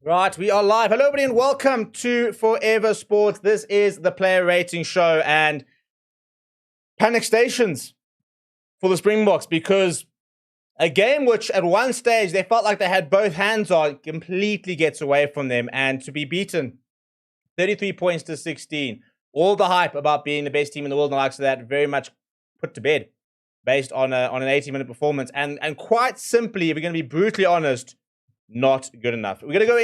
Right, we are live. Hello, everybody, and welcome to Forever Sports. This is the player rating show, and panic stations for the Springboks because a game which at one stage they felt like they had both hands on completely gets away from them, and to be beaten 33 points to 16, all the hype about being the best team in the world and the likes of that very much put to bed based on an 80-minute performance, and quite simply, if we're going to be brutally honest, not good enough. We're going to go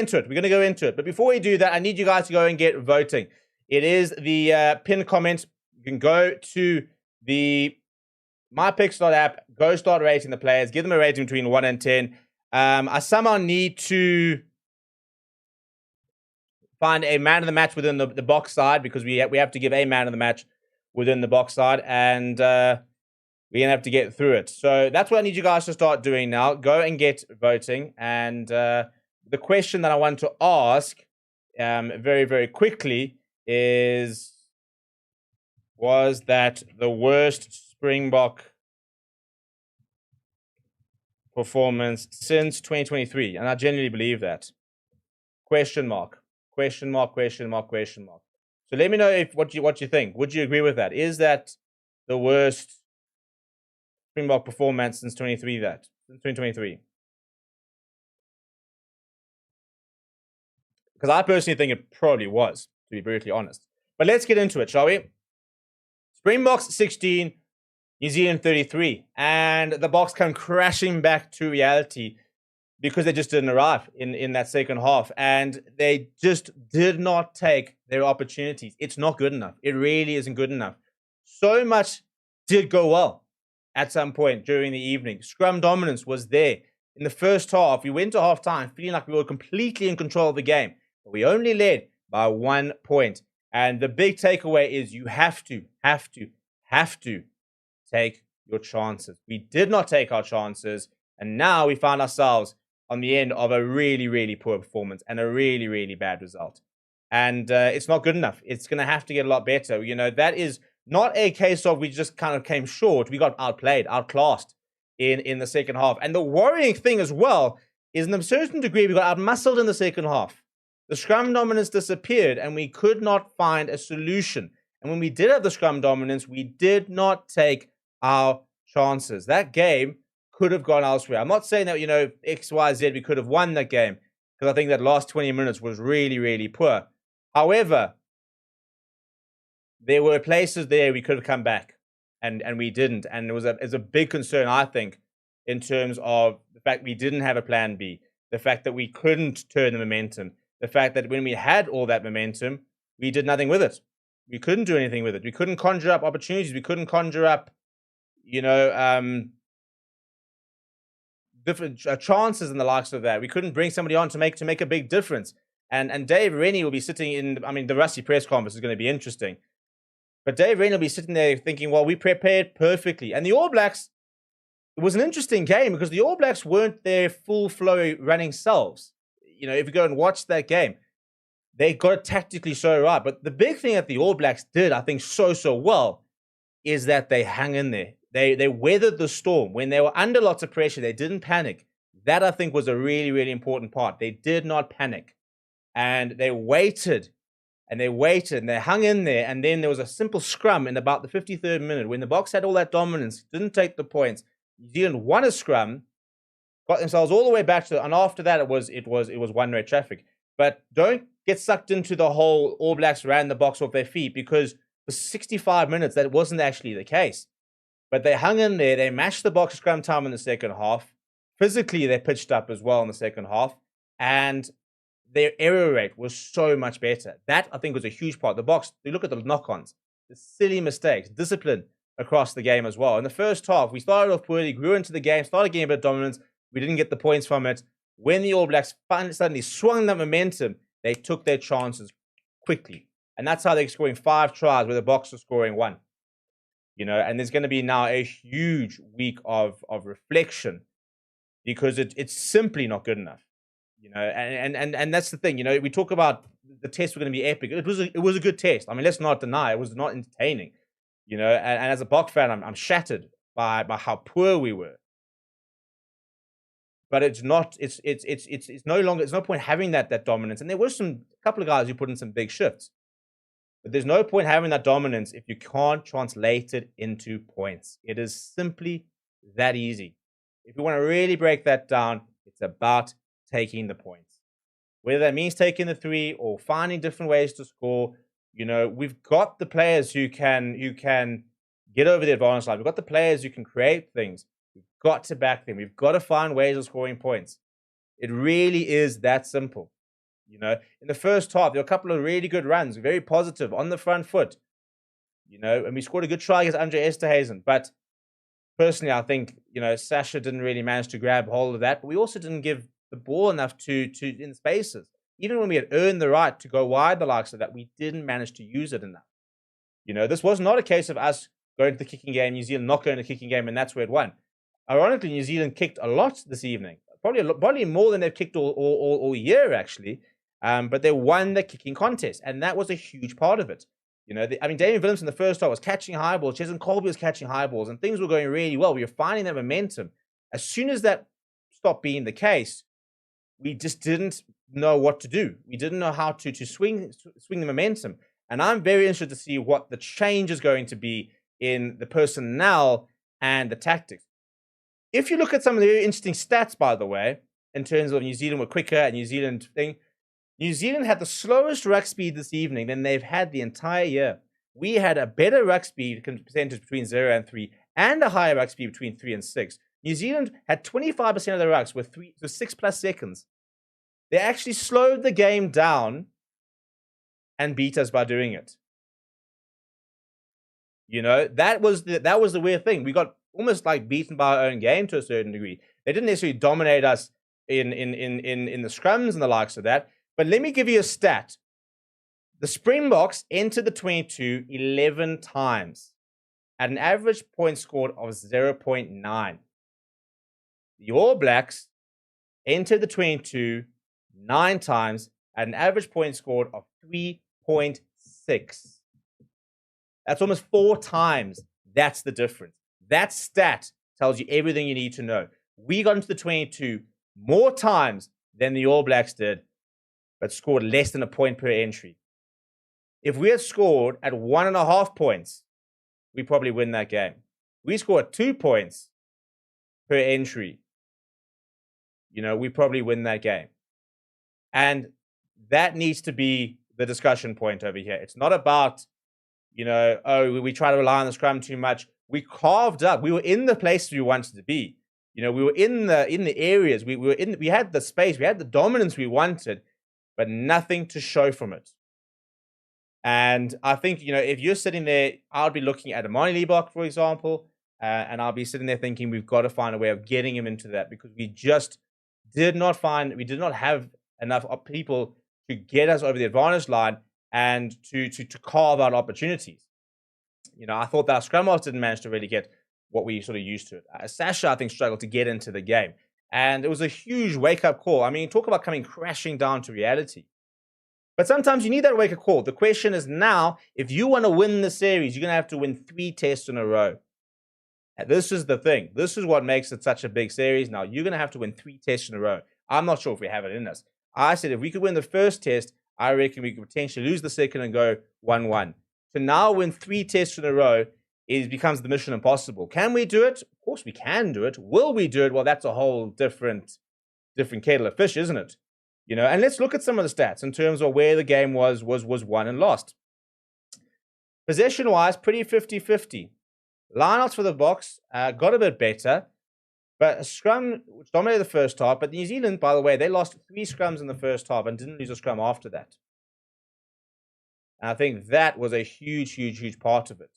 into it. But before we do that, I need you guys to go and get voting. It is the pinned comment. You can go to the MyPicks app, go start rating the players, give them a rating between 1 and 10. I somehow need to find a man of the match within the box side, because we have to give a man of the match within the box side, and we're going to have to get through it. So that's what I need you guys to start doing now. Go and get voting. And the question that I want to ask very, very quickly is, was that the worst Springbok performance since 2023? And I genuinely believe that. Question mark. Question mark, question mark, question mark. So let me know what you think. Would you agree with that? Is that the worst Springbok performance since 2023? Because I personally think it probably was, to be brutally honest. But let's get into it, shall we? Springboks 16, New Zealand 33. And the Boks come crashing back to reality because they just didn't arrive in that second half. And they just did not take their opportunities. It's not good enough. It really isn't good enough. So much did go well at some point during the evening. Scrum dominance was there. In the first half, we went to half-time feeling like we were completely in control of the game. But we only led by 1 point. And the big takeaway is you have to take your chances. We did not take our chances. And now we found ourselves on the end of a really, really poor performance and a really, really bad result. And it's not good enough. It's going to have to get a lot better. You know, that is not a case of we just kind of came short. We got outplayed, outclassed in the second half. And the worrying thing as well is, in a certain degree, we got outmuscled in the second half. The scrum dominance disappeared, and we could not find a solution. And when we did have the scrum dominance, we did not take our chances. That game could have gone elsewhere. I'm not saying that, you know, X, Y, Z, we could have won that game, because I think that last 20 minutes was really, really poor. However, there were places there we could have come back, and we didn't. And it was a big concern, I think, in terms of the fact we didn't have a plan B, the fact that we couldn't turn the momentum, the fact that when we had all that momentum, we did nothing with it. We couldn't do anything with it. We couldn't conjure up opportunities. We couldn't conjure up, different chances and the likes of that. We couldn't bring somebody on to make a big difference. And Dave Rennie will be sitting in, the Rusty press conference is going to be interesting. But Dave Rennie will be sitting there thinking, well, we prepared perfectly. And the All Blacks, it was an interesting game because the All Blacks weren't their full flow running selves. You know, if you go and watch that game, they got it tactically so right. But the big thing that the All Blacks did, I think, so well, is that they hung in there. They weathered the storm. When they were under lots of pressure, they didn't panic. That, I think, was a really, really important part. They did not panic. And they waited. And they hung in there. And then there was a simple scrum in about the 53rd minute when the Boks had all that dominance, didn't take the points. New Zealand won a scrum, got themselves all the way back to, and after that it was one-way traffic. But don't get sucked into the whole All Blacks ran the Boks off their feet, because for 65 minutes that wasn't actually the case. But they hung in there. They matched the Boks scrum time in the second half. Physically, they pitched up as well in the second half, and their error rate was so much better. That, I think, was a huge part. The Boks, you look at the knock-ons, the silly mistakes, discipline across the game as well. In the first half, we started off poorly, grew into the game, started getting a bit of dominance. We didn't get the points from it. When the All Blacks suddenly swung that momentum, they took their chances quickly. And that's how they're scoring 5 tries, where the Boks are scoring 1. You know, and there's going to be now a huge week of reflection, because it's simply not good enough. You know, and that's the thing. You know, we talk about the tests were going to be epic. It was a good test. I mean, let's not deny it was not entertaining. You know, and as a Bok fan, I'm shattered by how poor we were. but it's not. It's no longer. There's no point having that dominance. And there were a couple of guys who put in some big shifts, but there's no point having that dominance if you can't translate it into points. It is simply that easy. If you want to really break that down, it's about taking the points. Whether that means taking the 3 or finding different ways to score, we've got the players who can get over the advantage line. We've got the players who can create things. We've got to back them. We've got to find ways of scoring points. It really is that simple. In the first half, there were a couple of really good runs, very positive, on the front foot. And we scored a good try against Andre Esterhazen. But personally, I think, Sasha didn't really manage to grab hold of that. But we also didn't give the ball enough to in spaces. Even when we had earned the right to go wide, the likes of that, we didn't manage to use it enough. This was not a case of us going to the kicking game, New Zealand not going to the kicking game, and that's where it won. Ironically, New Zealand kicked a lot this evening. Probably more than they've kicked all year, actually. But they won the kicking contest, and that was a huge part of it. Damian Williams in the first half was catching high balls. Cheslin Colby was catching high balls, and things were going really well. We were finding that momentum. As soon as that stopped being the case, we just didn't know what to do. We didn't know how to swing the momentum. And I'm very interested to see what the change is going to be in the personnel and the tactics. If you look at some of the very interesting stats, by the way, in terms of New Zealand were quicker and New Zealand had the slowest ruck speed this evening than they've had the entire year. We had a better ruck speed percentage between 0 and 3 and a higher ruck speed between 3 and 6. New Zealand had 25% of the rucks with 6+ seconds. They actually slowed the game down and beat us by doing it. That was the weird thing. We got almost like beaten by our own game to a certain degree. They didn't necessarily dominate us in the scrums and the likes of that. But let me give you a stat. The Springboks entered the 22 11 times at an average point scored of 0.9. The All Blacks entered the 22 9 times at an average point scored of 3.6. That's almost 4 times. That's the difference. That stat tells you everything you need to know. We got into the 22 more times than the All Blacks did, but scored less than a point per entry. If we had scored at 1.5 points, we probably win that game. We scored 2 points per entry. We probably win that game. And that needs to be the discussion point over here. It's not about, we try to rely on the scrum too much. We carved up. We were in the places we wanted to be. We were in the areas. We had the space. We had the dominance we wanted, but nothing to show from it. And I think, if you're sitting there, I'll be looking at Amani Liebach, for example, and I'll be sitting there thinking we've got to find a way of getting him into that, because we did not have enough people to get us over the advantage line and to carve out opportunities. I thought that our scrum halves didn't manage to really get what we sort of used to it. Sasha, I think, struggled to get into the game. And it was a huge wake-up call. Talk about coming crashing down to reality. But sometimes you need that wake-up call. The question is now, if you want to win the series, you're going to have to win 3 tests in a row. And this is the thing. This is what makes it such a big series. Now, you're going to have to win 3 tests in a row. I'm not sure if we have it in us. I said if we could win the first test, I reckon we could potentially lose the second and go 1-1. To now win 3 tests in a row becomes the mission impossible. Can we do it? Of course we can do it. Will we do it? Well, that's a whole different kettle of fish, isn't it? And let's look at some of the stats in terms of where the game was won and lost. Possession-wise, pretty 50-50. Lineouts for the Boks got a bit better, but a scrum which dominated the first half. But New Zealand, by the way, they lost 3 scrums in the first half and didn't lose a scrum after that. And I think that was a huge part of it.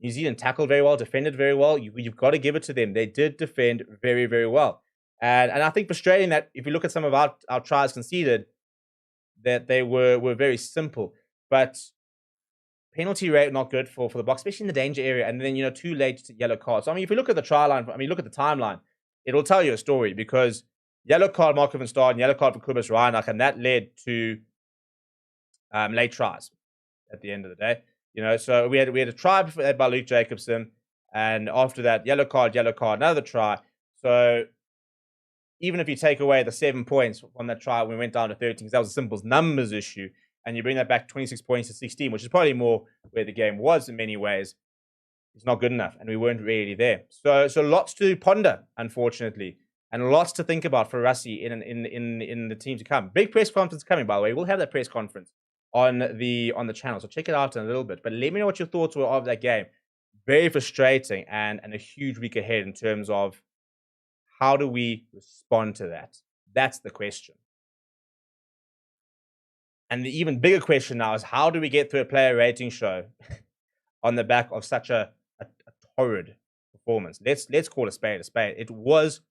New Zealand tackled very well, defended very well. You've got to give it to them. They did defend very, very well. And I think frustrating that if you look at some of our tries conceded, that they were very simple. But penalty rate not good for the Boks, especially in the danger area. And then, 2 late yellow cards. So, if you look at the try line, look at the timeline, it'll tell you a story, because yellow card Marco van Staden, yellow card for Kobus Reinach, and that led to late tries at the end of the day. So we had a try by Luke Jacobson, and after that, yellow card, another try. So even if you take away the 7 points from that trial, we went down to 13, because that was a simple numbers issue, and you bring that back 26 points to 16, which is probably more where the game was in many ways, it's not good enough, and we weren't really there. So lots to ponder, unfortunately, and lots to think about for Rassie in the team to come. Big press conference coming, by the way. We'll have that press conference on the channel, so check it out in a little bit. But let me know what your thoughts were of that game. Very frustrating, and a huge week ahead in terms of how do we respond to that? That's the question. And the even bigger question now is, how do we get through a player rating show on the back of such a torrid performance? Let's call a spade a spade. It was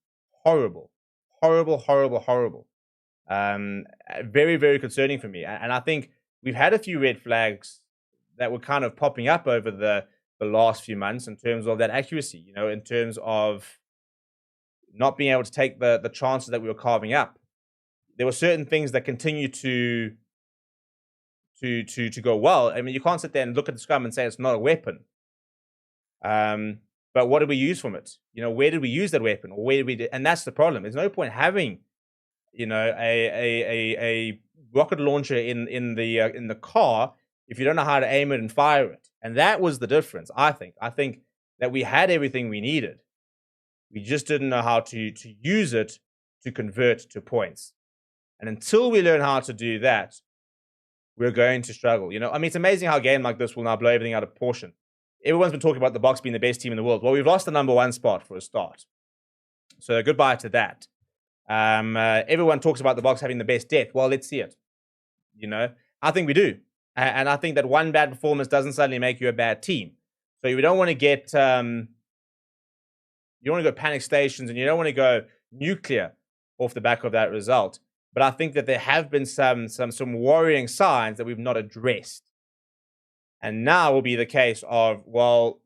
horrible. Horrible. Very, very concerning for me. And I think we've had a few red flags that were kind of popping up over the last few months in terms of that accuracy, in terms of not being able to take the chances that we were carving up. There were certain things that continue to go well. I mean, you can't sit there and look at the scrum and say it's not a weapon. But what did we use from it? Where did we use that weapon, or where did we? And that's the problem. There's no point having, a rocket launcher in the car if you don't know how to aim it and fire it. And that was the difference. I think that we had everything we needed. We just didn't know how to use it to convert to points. And until we learn how to do that, we're going to struggle. I mean, it's amazing how a game like this will now blow everything out of proportion. Everyone's been talking about the Boks being the best team in the world. Well, we've lost the number 1 spot for a start. So goodbye to that. Everyone talks about the Boks having the best depth. Well, let's see it. I think we do. And I think that one bad performance doesn't suddenly make you a bad team. So you don't want to get, you don't want to go panic stations, and you don't want to go nuclear off the back of that result. But I think that there have been some worrying signs that we've not addressed. And now will be the case of, well,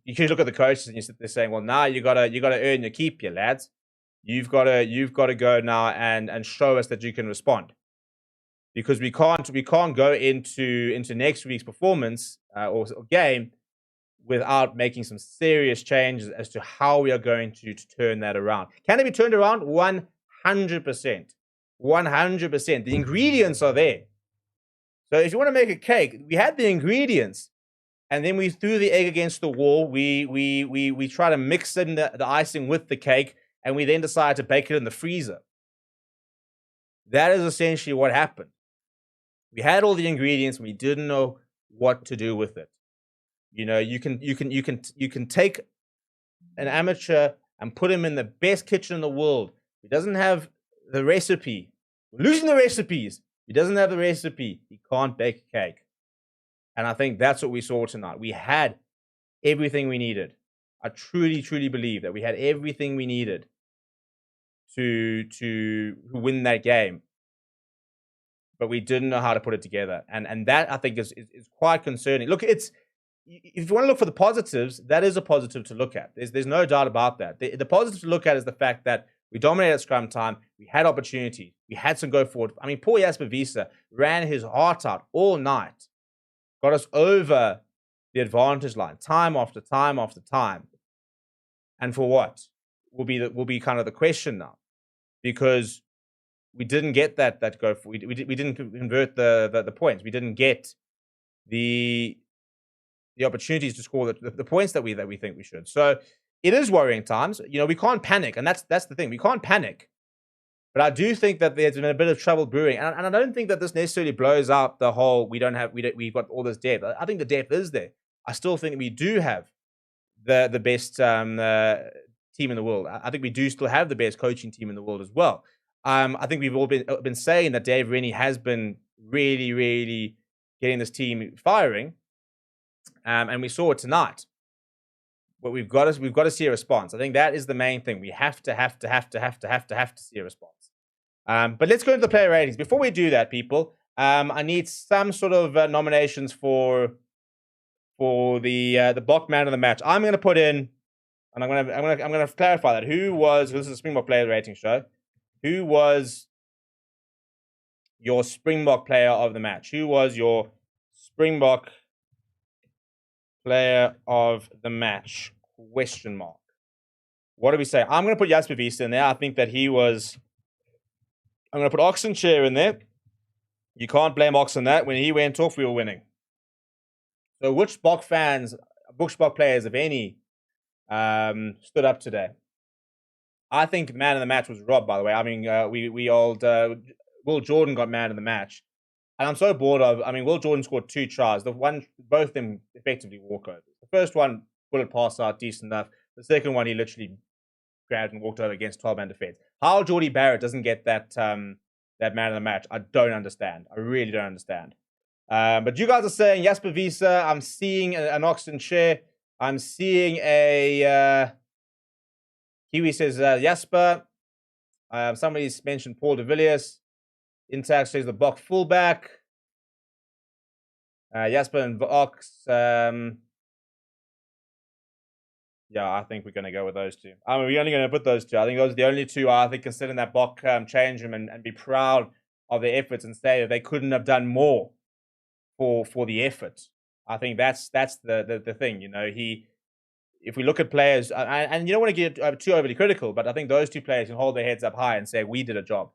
you can look at the coaches and you sit there saying, well, now you gotta earn your keep, you lads. You've got to go now and show us that you can respond, because we can't go into next week's performance or game without making some serious changes as to how we are going to turn that around. Can it be turned around? 100%. 100%. The ingredients are there. So if you want to make a cake, we had the ingredients, and then we threw the egg against the wall. We try to mix in the icing with the cake, and we then decide to bake it in the freezer. That is essentially what happened. We had all the ingredients, and we didn't know what to do with it. You can take an amateur and put him in the best kitchen in the world. He doesn't have the recipe. We're losing the recipes. He doesn't have the recipe. He can't bake a cake. And I think that's what we saw tonight. We had everything we needed. I truly, truly believe that we had everything we needed to win that game. But we didn't know how to put it together. And that, I think, is quite concerning. Look, if you want to look for the positives, that is a positive to look at. There's no doubt about that. The positive to look at is the fact that we dominated scrum time. We had opportunity. We had some go forward. I mean, poor Jasper Wiese ran his heart out all night. Got us over the advantage line time after time after time. And for what? Will be kind of the question now. Because we didn't get that go forward. We didn't convert the points. We didn't get the opportunities to score the points that we think we should. So it is worrying times. We can't panic, and that's the thing. We can't panic. But I do think that there's been a bit of trouble brewing, and I don't think that this necessarily blows up the whole. We've got all this depth. I think the depth is there. I still think that we do have the best team in the world. I think we do still have the best coaching team in the world as well. I think we've all been saying that Dave Rennie has been really, really getting this team firing, and we saw it tonight. But we've got to see a response. I think that is the main thing. We have to see a response. But let's go into the player ratings. Before we do that, people, I need some sort of nominations for the Block Man of the Match. I'm going to put in, and I'm going to clarify that. This is a Springbok player rating show. Who was your Springbok player of the match? Who was your Springbok player of the match? ? What do we say? I'm going to put Jasper Wiese in there. I think that he was. I'm going to put Oxenchair in there. You can't blame Ox on that. When he went off, we were winning. So, which Bok fans, Bushbok players, if any, stood up today? I think man of the match was Rob. By the way, I mean Will Jordan got man of the match, and I'm so bored of. I mean, Will Jordan scored 2 tries. Both of them effectively walkovers. The first one, bullet pass out, decent enough. The second one, he literally grabbed and walked over against 12-man defense. How Geordie Barrett doesn't get that that man of the match, I don't understand. I really don't understand. But you guys are saying Jasper Wiese. I'm seeing an Oxenchair. I'm seeing a Kiwi says Jasper. Somebody's mentioned Paul de Villiers. Intact says the Bok fullback. Jasper and Ox. Yeah, I think we're going to go with those two. I mean, we're only going to put those two. I think those are the only two I think considering that Bok change them and be proud of their efforts and say that they couldn't have done more for the effort. I think that's the thing. You know, if we look at players, and you don't want to get too overly critical, but I think those two players can hold their heads up high and say we did a job.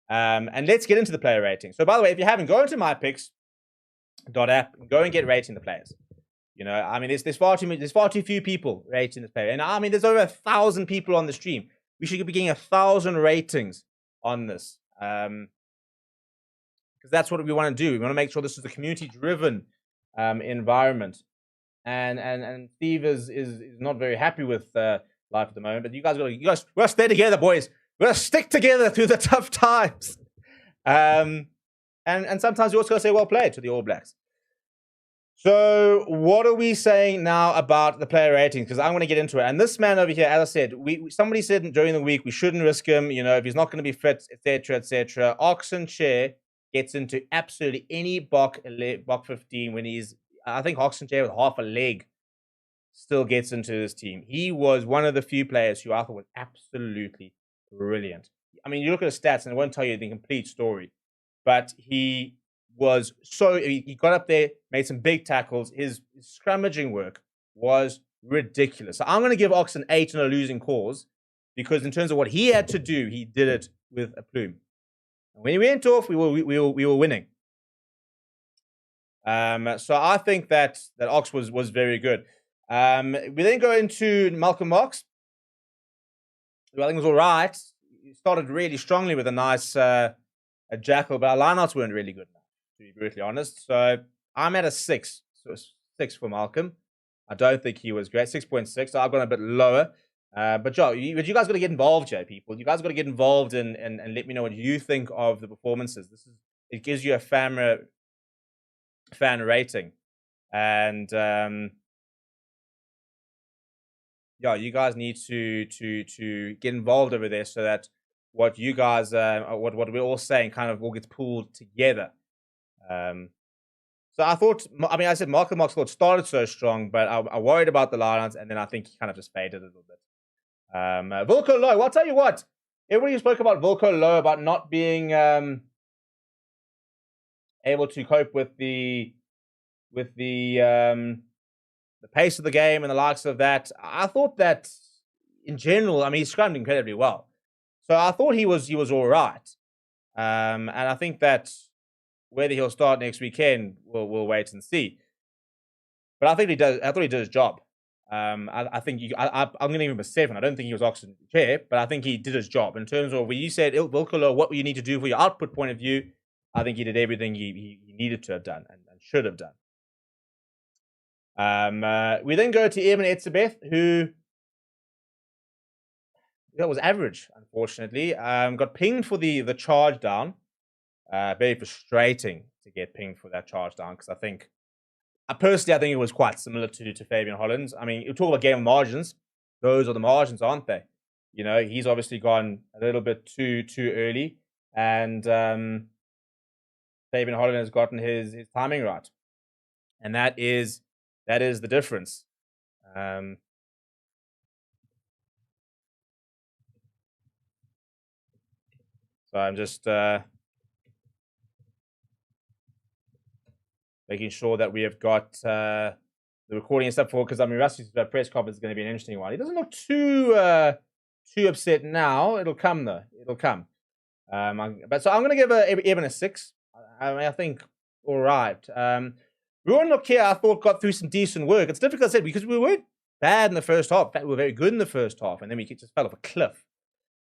And let's get into the player rating. So, by the way, if you haven't, go into mypicks.app and go and get rating the players. You know, I mean, there's far too few people rating this player, and I mean, there's over 1,000 people on the stream. We should be getting 1,000 ratings on this, because that's what we want to do. We want to make sure this is a community-driven environment. And Steve is not very happy with life at the moment. But you guys we'll stay together, boys. We'll stick together through the tough times. And sometimes you also gotta say well played to the All Blacks. So what are we saying now about the player ratings? Because I'm going to get into it. And this man over here, as I said, somebody said during the week we shouldn't risk him. You know, if he's not going to be fit, etc., etc. Oxenchair gets into absolutely any Bok 15 when he's. I think Oxenchair with half a leg still gets into this team. He was one of the few players who I thought was absolutely brilliant. I mean, you look at his stats and it won't tell you the complete story, but he got up there, made some big tackles. His scrummaging work was ridiculous. So I'm going to give Ox an 8 in a losing cause because in terms of what he had to do, he did it with a plume. And when he went off, we were winning. So I think that Ox was very good. We then go into Malcolm Ox, who I think was all right. He started really strongly with a nice a jackal, but our lineouts weren't really good enough, to be brutally honest. So I'm at a 6. So 6 for Malcolm. I don't think he was great. 6.6. So I've gone a bit lower. But Joe, you guys got to get involved, Joe, people. You guys got to get involved and let me know what you think of the performances. It gives you a fan rating. And yeah, you guys need to get involved over there so that what you guys what we're all saying kind of all gets pulled together. So I said Malcolm Ox started so strong, but I worried about the lineouts, and then I think he kind of just faded a little bit. Wilco Low, well, I'll tell you what, everybody spoke about Wilco Low about not being able to cope with the pace of the game and the likes of that. I thought that in general, I mean, he scrummed incredibly well. So I thought he was all right. And I think that whether he'll start next weekend, we'll wait and see. But I think he does. I thought he did his job. I think I'm going to give him a 7. I don't think he was Oxenchair, but I think he did his job in terms of when you said Wilco, what you need to do for your output point of view. I think he did everything he needed to have done and should have done. We then go to Eamon Etzebeth, who was average, unfortunately. Got pinged for the charge down. Very frustrating to get pinged for that charge down because I think it was quite similar to Fabian Hollands. I mean, you talk about game of margins. Those are the margins, aren't they? You know, he's obviously gone a little bit too early, and Fabian Holland has gotten his timing right, and that is the difference. So I'm just making sure that we have got the recording and stuff for, because I mean, Rusty's press conference is going to be an interesting one. He doesn't look too upset now. It'll come though. It'll come. So I'm going to give Evan a 6. I mean, I think all right. Ruan Nokia, I thought, got through some decent work. It's difficult to say because we weren't bad in the first half. In fact, we were very good in the first half, and then we just fell off a cliff.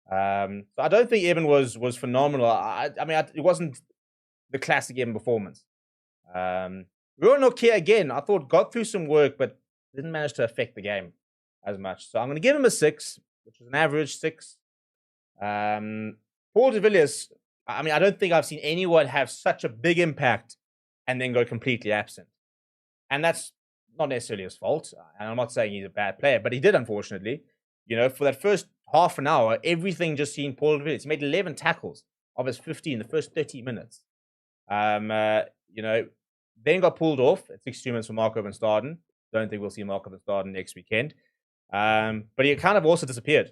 So I don't think Evan was phenomenal. I mean, it wasn't the classic Evan performance. Ruan Nokia, again, I thought got through some work, but didn't manage to affect the game as much. So I'm going to give him a 6, which is an average 6. Paul de Villiers, I mean, I don't think I've seen anyone have such a big impact and then go completely absent. And that's not necessarily his fault. And I'm not saying he's a bad player, but he did, unfortunately. You know, for that first half an hour, everything just seen Paul de Villiers. He made 11 tackles of his 15 in the first 30 minutes. You know, then got pulled off at 62 minutes for Marco van Staden. Don't think we'll see Marco van Staden next weekend. But he kind of also disappeared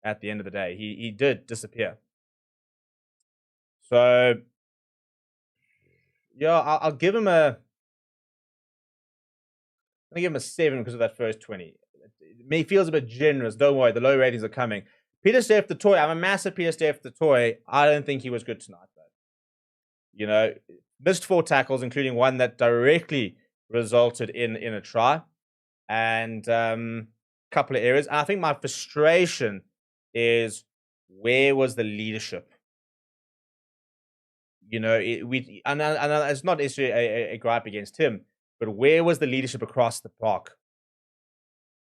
at the end of the day. He did disappear. So, yeah, I'll give him a... I'm going to give him a 7 because of that first 20. He feels a bit generous. Don't worry, the low ratings are coming. Pieter-Steph du Toit, I'm a massive Pieter-Steph du Toit. I don't think he was good tonight, though. You know, missed 4 tackles, including one that directly resulted in a try. And a couple of errors. And I think my frustration is, where was the leadership? You know, and it's not necessarily a gripe against him, but where was the leadership across the park?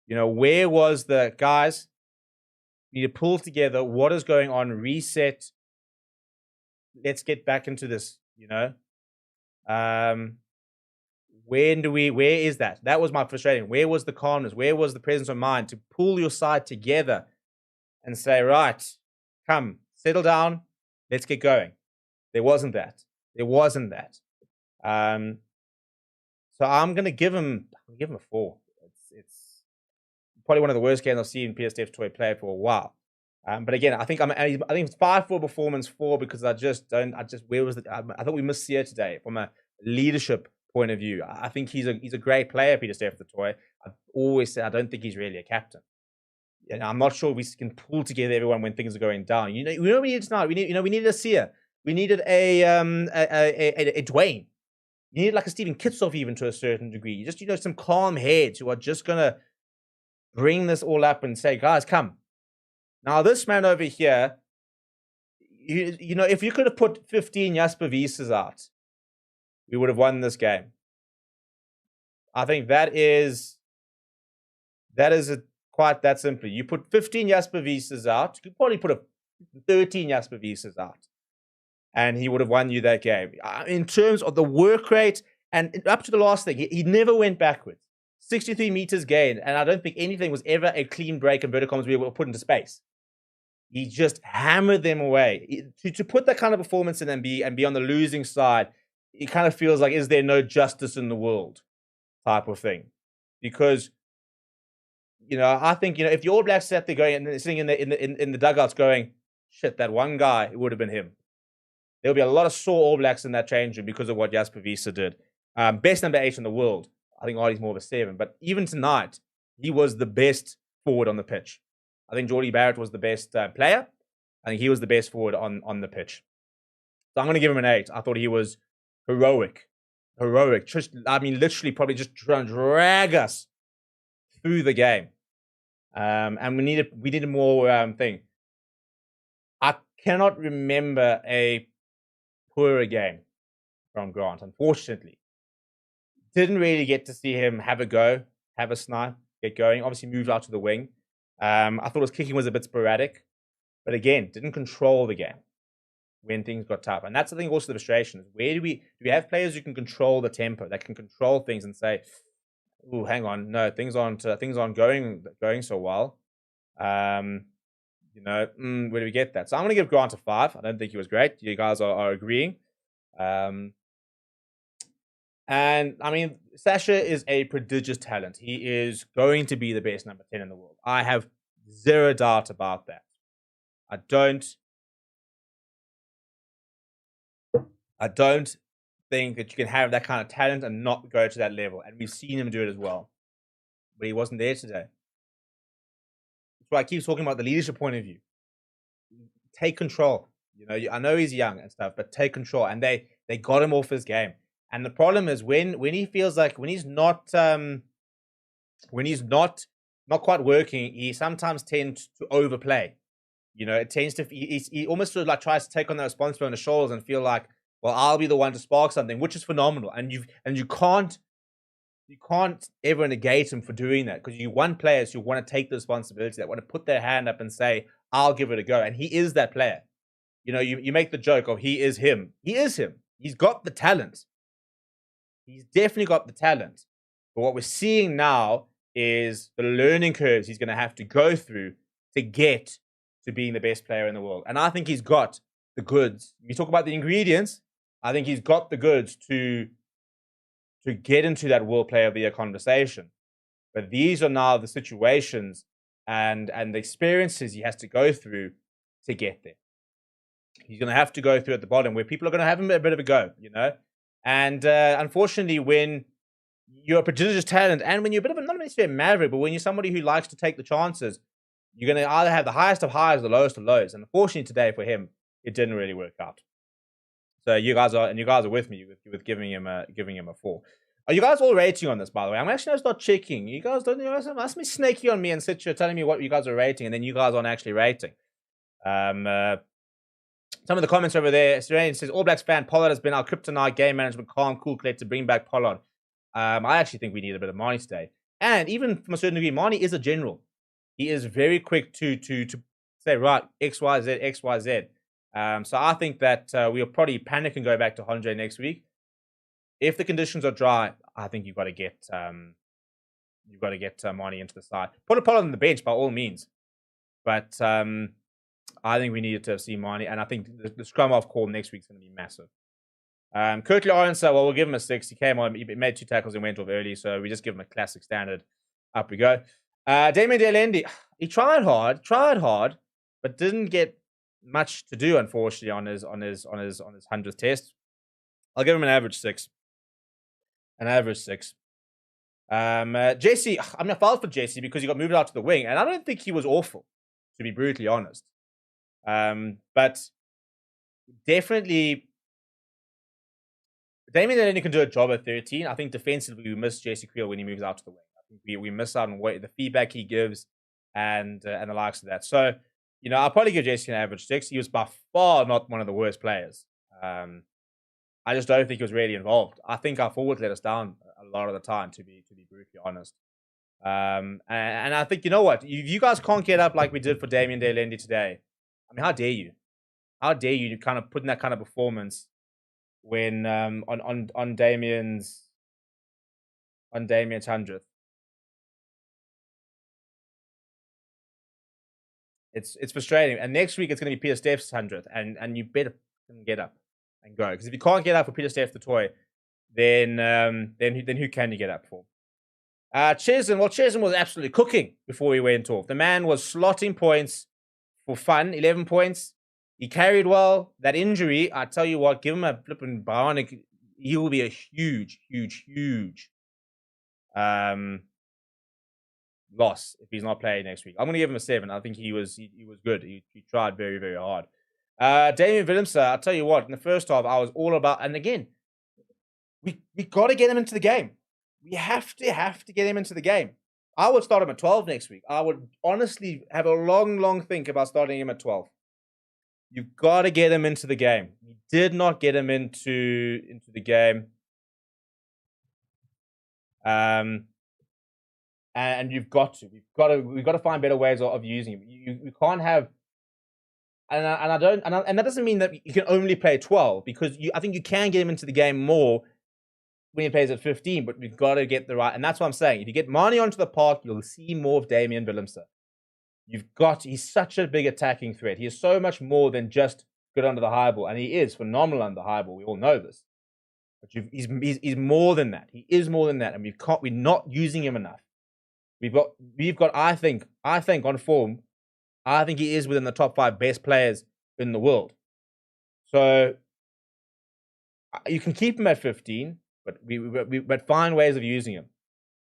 You know, where was the guys? We need to pull together. What is going on? Reset. Let's get back into this. You know, where is that? That was my frustration. Where was the calmness? Where was the presence of mind to pull your side together and say, right, come, settle down, let's get going? There wasn't that. There wasn't that. So I'm gonna give him a 4. It's probably one of the worst games I've seen Pieter-Steph du Toit play for a while. But again, I think it's 5 for performance, 4 because where was I thought we missed Sear today from a leadership point of view. I think he's a great player, Pieter-Steph du Toit. I've always said I don't think he's really a captain. And I'm not sure we can pull together everyone when things are going down. You know, we needed tonight. We needed a Sear. We needed a Dwayne. You needed like a Steven Kitsoff even to a certain degree. Just, some calm heads who are just gonna bring this all up and say, guys, come. Now this man over here, you know, if you could have put 15 Jasper Wieses out, we would have won this game. I think that is quite that simply. You put 15 Jasper Wieses out, you could probably put 13 Jasper Wieses out, and he would have won you that game. In terms of the work rate, and up to the last thing, he never went backwards. 63 meters gained, and I don't think anything was ever a clean break and verticals we were put into space. He just hammered them away. To put that kind of performance in and be on the losing side, it kind of feels like, is there no justice in the world type of thing? Because, I think, if the All Blacks sat there going and sitting in the dugouts going, shit, that one guy, it would have been him. There'll be a lot of sore All Blacks in that change room because of what Jasper Wiese did. Best number 8 in the world. I think Artie's more of a 7. But even tonight, he was the best forward on the pitch. I think Geordie Barrett was the best player. I think he was the best forward on the pitch. So I'm going to give him an 8. I thought he was heroic. Literally probably just trying to drag us through the game. And we needed more thing. I cannot remember a poorer game from Grant, unfortunately. Didn't really get to see him have a go, have a snipe, get going. Obviously moved out to the wing. I thought his kicking was a bit sporadic. But again, didn't control the game when things got tough. And that's, I think, also the frustration. Is where do we have players who can control the tempo, that can control things and say, "Oh, hang on, no, things aren't going so well." Where do we get that? So I'm going to give Grant a 5. I don't think he was great. You guys are agreeing. And I mean, Sasha is a prodigious talent. He is going to be the best number 10 in the world. I have zero doubt about that. I don't think that you can have that kind of talent and not go to that level. And we've seen him do it as well. But he wasn't there today. That's why I keep talking about the leadership point of view. Take control. You know, I know he's young and stuff, but take control. And they got him off his game. And the problem is when he feels like when he's not quite working, he sometimes tends to overplay. You know, it tends to he almost sort of like tries to take on the responsibility on his shoulders and feel like, well, I'll be the one to spark something, which is phenomenal. And you can't ever negate him for doing that, because you want players who want to take the responsibility, that want to put their hand up and say, I'll give it a go. And he is that player. You know, you make the joke of he is him. He is him. He's got the talent. He's definitely got the talent. But what we're seeing now is the learning curves he's going to have to go through to get to being the best player in the world. And I think he's got the goods. We talk about the ingredients. I think he's got the goods to get into that World Player of the Year conversation. But these are now the situations and the experiences he has to go through to get there. He's going to have to go through at the bottom where people are going to have him a bit of a go, you know. And unfortunately, when you're a prodigious talent and when you're a bit of a, not necessarily a maverick, but when you're somebody who likes to take the chances, you're going to either have the highest of highs or the lowest of lows. And unfortunately today for him, it didn't really work out. So you guys are with me with giving him a 4. Are you guys all rating on this, by the way? I'm actually going to start checking. You guys don't must be snaky on me and sit here telling me what you guys are rating, and then you guys aren't actually rating. Some of the comments over there, Serene says, All Blacks fan, Pollard has been our kryptonite, game management, calm, cool, collected, bring back Pollard. I actually think we need a bit of Marnie today. And even from a certain degree, Marnie is a general. He is very quick to say, right, X, Y, Z, X, Y, Z. So I think that we'll probably panic and go back to Honjay next week. If the conditions are dry, I think you've got to get Marnie into the side. Put a Pollard on the bench by all means. But I think we needed to see Marnie, and I think the scrum off call next week is going to be massive. Kirkley Orense, well, we'll give him a 6. He came on, he made 2 tackles and went off early, so we just give him a classic standard. Up we go. Damien Delendi, he tried hard, but didn't get much to do, unfortunately, on his 100th test. I'll give him an average 6. Jesse, I felt for Jesse because he got moved out to the wing, and I don't think he was awful, to be brutally honest. But definitely, Damien Delendi can do a job at 13. I think defensively we miss Jesse Creel when he moves out to the wing. I think we miss out on the feedback he gives and the likes of that. So, you know, I'll probably give Jesse an average 6. He was by far not one of the worst players. I just don't think he was really involved. I think our forwards let us down a lot of the time, to be brutally honest. And I think, you know what? If you guys can't get up like we did for Damien Delendi today, I mean, how dare you? How dare you kind of put in that kind of performance when on Damien's 100th? It's frustrating. And next week it's going to be Peter Steph's 100th, and you better get up and go, because if you can't get up for Peter Steph the toy, then who can you get up for? Chesson was absolutely cooking before he went off. The man was slotting points for fun, 11 points. He carried well. That injury, I tell you what, give him a flipping bionic. He will be a huge loss if he's not playing next week. I'm going to give him a 7. I think he was good. He tried very, very hard. Damian Willemse, I'll tell you what, in the first half, I was all about, and again, we got to get him into the game. We have to get him into the game. I would start him at 12 next week. I would honestly have a long think about starting him at 12. You've got to get him into the game. We did not get him into the game. And we've got to find better ways of using him. You can't have, and that doesn't mean that you can only play 12, because I think you can get him into the game more when he plays at 15, but we've got to get the right, and that's what I'm saying. If you get Marnie onto the park, you'll see more of Damian Willemse. He's such a big attacking threat. He is so much more than just good under the high ball, and he is phenomenal under the high ball. We all know this. But he's more than that. He is more than that, and we're not using him enough. We've got. I think on form, I think he is within the top 5 best players in the world. So You can keep him at 15, but but find ways of using him.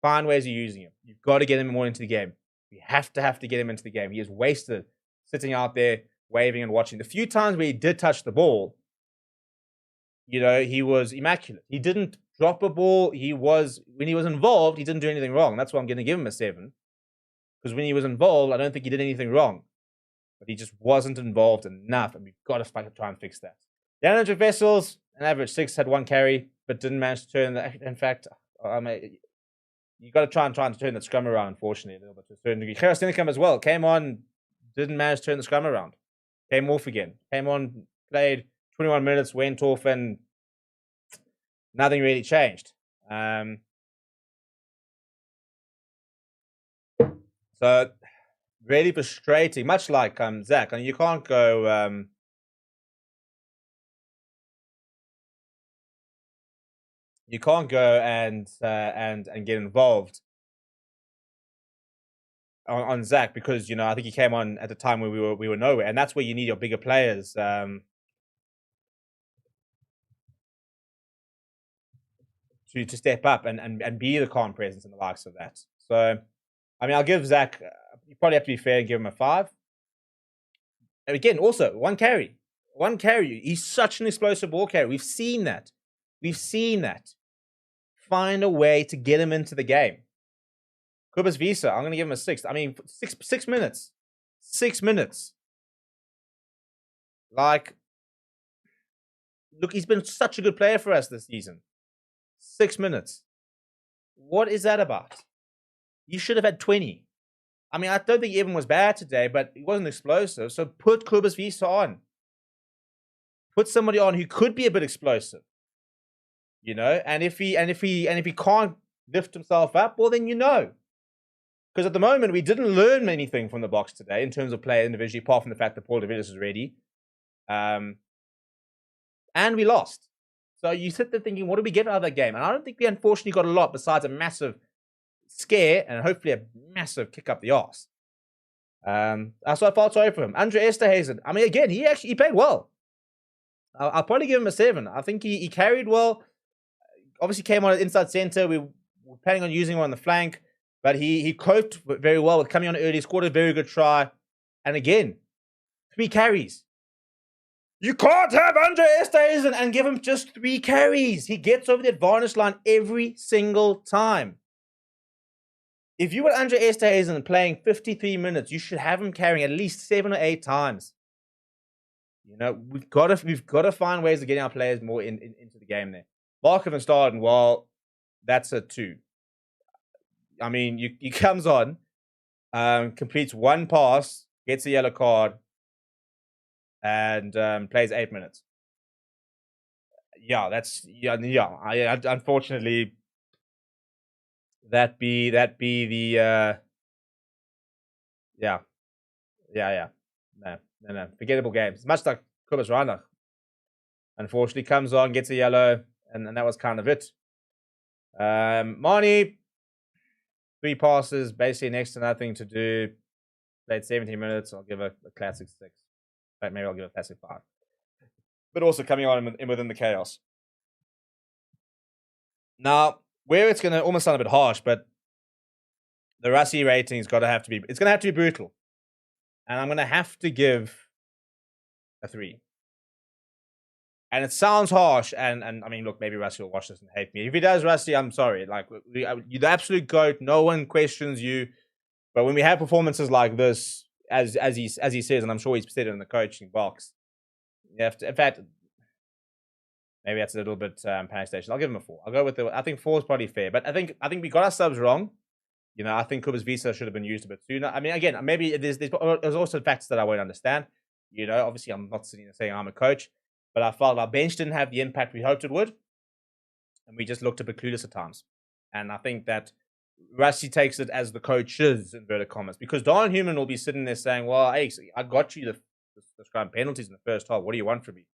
Find ways of using him. You've got to get him more into the game. We have to get him into the game. He is wasted sitting out there waving and watching. The few times where he did touch the ball, he was immaculate. He didn't drop a ball. When he was involved, he didn't do anything wrong. That's why I'm going to give him a 7. Because when he was involved, I don't think he did anything wrong. But he just wasn't involved enough, and we've got to try and fix that. The Andrew Vessels, an average 6, had 1 carry, but didn't manage to turn that. In fact, you got to try and turn that scrum around, unfortunately, a little bit to a certain degree. Kerastinikum as well. Came on, didn't manage to turn the scrum around. Came off again. Came on, played 21 minutes, went off, and nothing really changed. So, really frustrating. Much like Zach, you can't go... you can't go and get involved on Zach because I think he came on at the time where we were nowhere, and that's where you need your bigger players to step up and be the calm presence in the likes of that. So, I'll give Zach. You probably have to be fair and give him a 5. And again, also 1 carry. He's such an explosive ball carrier. We've seen that. Find a way to get him into the game. Kubus Visa, I'm going to give him a 6. 6 minutes. 6 minutes. Look, he's been such a good player for us this season. 6 minutes. What is that about? You should have had 20. I don't think Evan was bad today, but he wasn't explosive. So put Kubus Visa on. Put somebody on who could be a bit explosive. And if he can't lift himself up, well then Because at the moment we didn't learn anything from the box today in terms of player individually, apart from the fact that Paul de Villiers is ready. And we lost. So you sit there thinking, what do we get out of that game? And I don't think we unfortunately got a lot besides a massive scare and hopefully a massive kick up the arse. So I felt sorry for him. Andre Esterhazen, again, he played well. I'll probably give him a 7. I think he carried well. Obviously came on inside center. We were planning on using him on the flank, but he coped very well with coming on early, scored a very good try. And again, 3 carries. You can't have Andre Esterhazen and give him just 3 carries. He gets over the advantage line every single time. If you were Andre Esterhazen playing 53 minutes, you should have him carrying at least 7 or 8 times. We've got to find ways of getting our players more into the game there. Barker and Staden, well, that's a 2. He comes on, completes 1 pass, gets a yellow card, and plays 8 minutes. Unfortunately, that be the No. Forgettable games. Much like Kubus Reinach. Unfortunately, comes on, gets a yellow, and that was kind of it. Marnie, 3 passes, basically next to nothing to do. Played 17 minutes. I'll give a classic 6. Maybe I'll give a classic 5. But also coming on within the chaos. Now, where it's going to almost sound a bit harsh, but the Rassie rating it's going to have to be brutal. And I'm going to have to give a 3. And it sounds harsh, and look, maybe Rassie will watch this and hate me. If he does, Rassie, I'm sorry. You're the absolute GOAT. No one questions you. But when we have performances like this, as he says, and I'm sure he's said it in the coaching box, you have to. In fact, maybe that's a little bit panic station. I'll give him a 4. I'll go with I think 4 is probably fair. But I think we got our subs wrong. I think Kubus Visa should have been used a bit sooner. Again, maybe there's also factors that I won't understand. Obviously, I'm not sitting there saying I'm a coach. But I felt our bench didn't have the impact we hoped it would. And we just looked a bit clueless at times. And I think that Rassie takes it as the coach's inverted commas. Because Don Human will be sitting there saying, well, hey, I got you the scrum penalties in the first half. What do you want from me?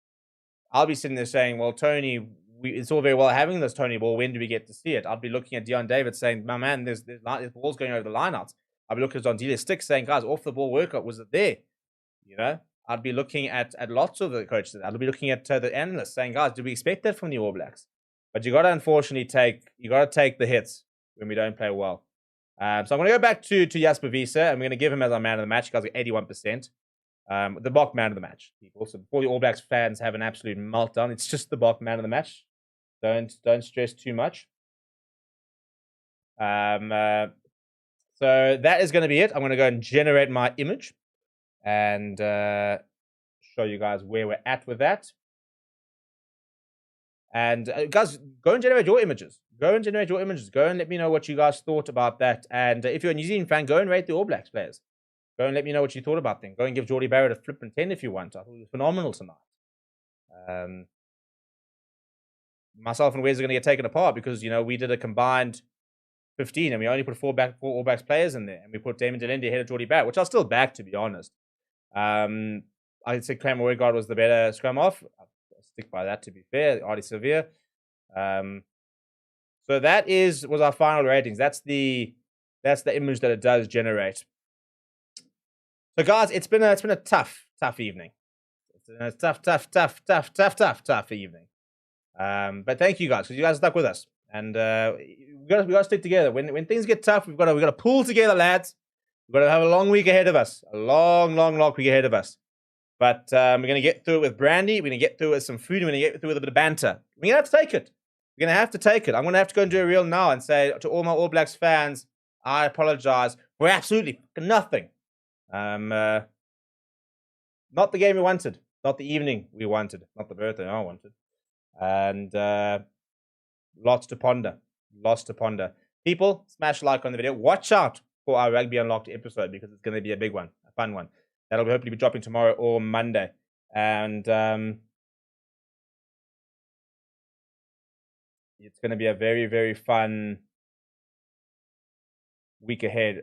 I'll be sitting there saying, well, Tony, it's all very well having this Tony ball. When do we get to see it? I'll be looking at Dion David saying, my man, there's balls going over the lineouts. I'll be looking at Don Delia Stick saying, guys, off the ball workout, was it there? I'd be looking at lots of the coaches. I'd be looking at the analysts saying, guys, did we expect that from the All Blacks? But you got to unfortunately take the hits when we don't play well. So I'm going to go back to Jasper Wiese, and we're going to give him as our man of the match. Guys, got 81%. The Bok man of the match, people. So before the All Blacks fans have an absolute meltdown, it's just the Bok man of the match. Don't stress too much. So that is going to be it. I'm going to go and generate my image and show you guys where we're at with that. And guys, go and generate your images. Go and let me know what you guys thought about that. And if you're a New Zealand fan, go and rate the All Blacks players. Go and let me know what you thought about them. Go and give Geordie Barrett a flippin' 10 if you want. I thought he was phenomenal tonight. Myself and Wes are going to get taken apart because, we did a combined 15 and we only put four All Blacks players in there. And we put Damon Delende ahead of Geordie Barrett, which I'll still back, to be honest. I'd say Cam Odegaard was the better scrum off. I'll stick by that, to be fair. Artie Severe. So that was our final ratings. That's the image that it does generate. So guys, it's been a tough evening. It's been a tough evening. But thank you guys, because you guys stuck with us, and we got to stick together. When things get tough, we got to pull together, lads. We've got to have a long week ahead of us, a long week ahead of us. But we're gonna get through it with brandy. We're gonna get through it with some food. And we're gonna get through it with a bit of banter. We're gonna have to take it. We're gonna have to take it. I'm gonna have to go and do a reel now and say to all my All Blacks fans, I apologize for absolutely nothing. Not the game we wanted, not the evening we wanted, not the birthday I wanted, and lots to ponder. People, smash like on the video. Watch out for our Rugby Unlocked episode because it's going to be a big one, a fun one. That'll hopefully be dropping tomorrow or Monday, and it's going to be a very, very fun week ahead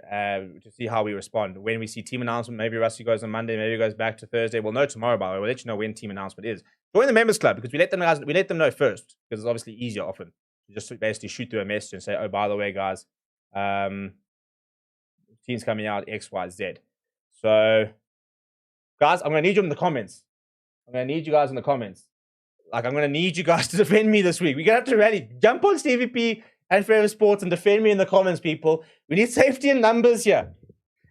to see how we respond. When we see team announcement, maybe Rusty goes on Monday, maybe it goes back to Thursday. We'll know tomorrow, by the way. We'll let you know when team announcement is. Join the members club because we let them know first, because it's obviously easier often to just basically shoot through a message and say, oh, by the way, guys, team's coming out XYZ. So, guys, I'm going to need you in the comments. I'm going to need you guys in the comments. Like, I'm going to need you guys to defend me this week. We're going to have to rally. Jump on Stevie P and Forever Sports and defend me in the comments, people. We need safety in numbers here.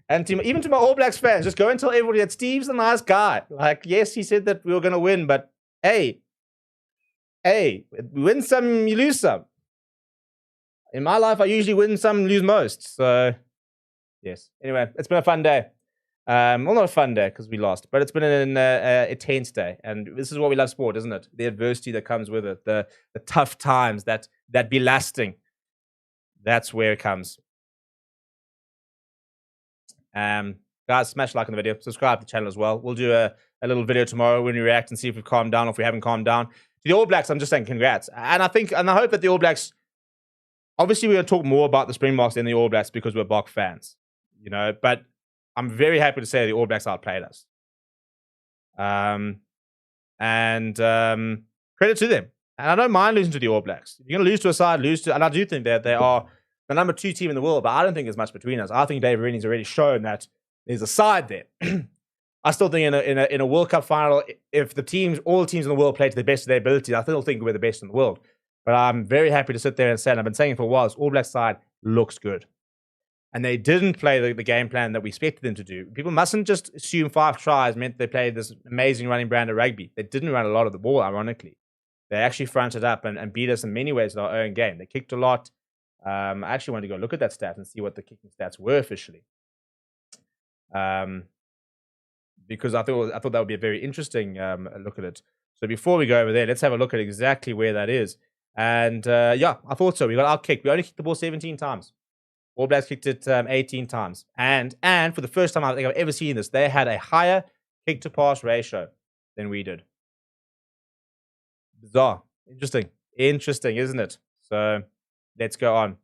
And even to my All Blacks fans, just go and tell everybody that Steve's a nice guy. Like, yes, he said that we were going to win, but hey, win some, you lose some. In my life, I usually win some, lose most. So, yes. Anyway, it's been a fun day. Well, not a fun day because we lost, but it's been an intense day. And this is what we love sport, isn't it? The adversity that comes with it, the tough times that be lasting. That's where it comes. Guys, smash like on the video. Subscribe to the channel as well. We'll do a little video tomorrow when we react and see if we've calmed down or if we haven't calmed down. To the All Blacks, I'm just saying congrats. And I hope that the All Blacks, obviously we're going to talk more about the Springboks than the All Blacks because we're Bok fans, but I'm very happy to say the All Blacks outplayed us. And credit to them. And I don't mind losing to the All Blacks. If you're going to lose to a side, and I do think that they are the number 2 team in the world, but I don't think there's much between us. I think Dave Rennie's already shown that there's a side there. I still think in a World Cup final, if all the teams in the world play to the best of their ability, I still think we're the best in the world. But I'm very happy to sit there and say, and I've been saying it for a while, this All Black side looks good. And they didn't play the game plan that we expected them to do. People mustn't just assume 5 tries meant they played this amazing running brand of rugby. They didn't run a lot of the ball, ironically. They actually fronted up and beat us in many ways in our own game. They kicked a lot. I actually wanted to go look at that stat and see what the kicking stats were officially. Because I thought that would be a very interesting look at it. So before we go over there, let's have a look at exactly where that is. And yeah, I thought so. We got out-kicked. We only kicked the ball 17 times. All Blacks kicked it 18 times. And for the first time I think I've ever seen this, they had a higher kick-to-pass ratio than we did. Bizarre. Interesting, isn't it? So let's go on.